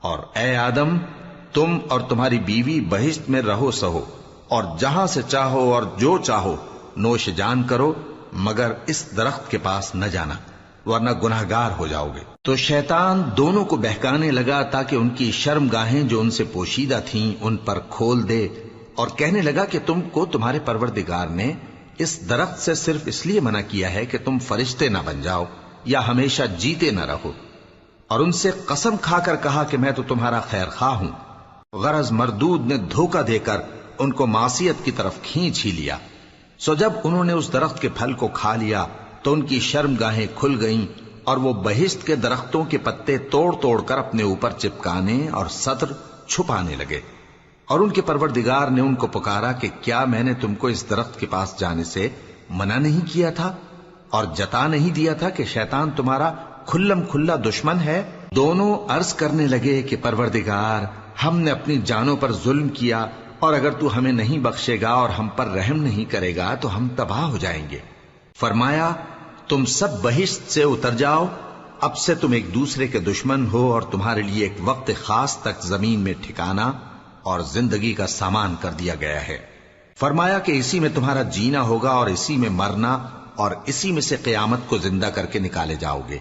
اور اے آدم، تم اور تمہاری بیوی بہشت میں رہو سہو، اور جہاں سے چاہو اور جو چاہو نوش جان کرو، مگر اس درخت کے پاس نہ جانا ورنہ گناہگار ہو جاؤ گے۔ تو شیطان دونوں کو بہکانے لگا تاکہ ان کی شرم گاہیں جو ان سے پوشیدہ تھیں ان پر کھول دے، اور کہنے لگا کہ تم کو تمہارے پروردگار نے اس درخت سے صرف اس لیے منع کیا ہے کہ تم فرشتے نہ بن جاؤ یا ہمیشہ جیتے نہ رہو۔ اور ان سے قسم کھا کر کہا کہ میں تو تمہارا خیر خواہ ہوں۔ غرض مردود نے دھوکہ دے کر ان کو معصیت کی طرف کھینچ ہی لیا۔ سو جب انہوں نے اس درخت کے پھل کو کھا لیا تو ان کی شرم گاہیں کھل گئیں، اور وہ بہشت کے درختوں کے پتے توڑ توڑ کر اپنے اوپر چپکانے اور سطر چھپانے لگے۔ اور ان کے پروردگار نے ان کو پکارا کہ کیا میں نے تم کو اس درخت کے پاس جانے سے منع نہیں کیا تھا، اور جتا نہیں دیا تھا کہ شیطان تمہارا کھلم کھلا دشمن ہے؟ دونوں عرض کرنے لگے کہ پروردگار، ہم نے اپنی جانوں پر ظلم کیا، اور اگر تو ہمیں نہیں بخشے گا اور ہم پر رحم نہیں کرے گا تو ہم تباہ ہو جائیں گے۔ فرمایا تم سب بہشت سے اتر جاؤ، اب سے تم ایک دوسرے کے دشمن ہو، اور تمہارے لیے ایک وقت خاص تک زمین میں ٹھکانا اور زندگی کا سامان کر دیا گیا ہے۔ فرمایا کہ اسی میں تمہارا جینا ہوگا اور اسی میں مرنا، اور اسی میں سے قیامت کو زندہ کر کے نکالے جاؤ گے۔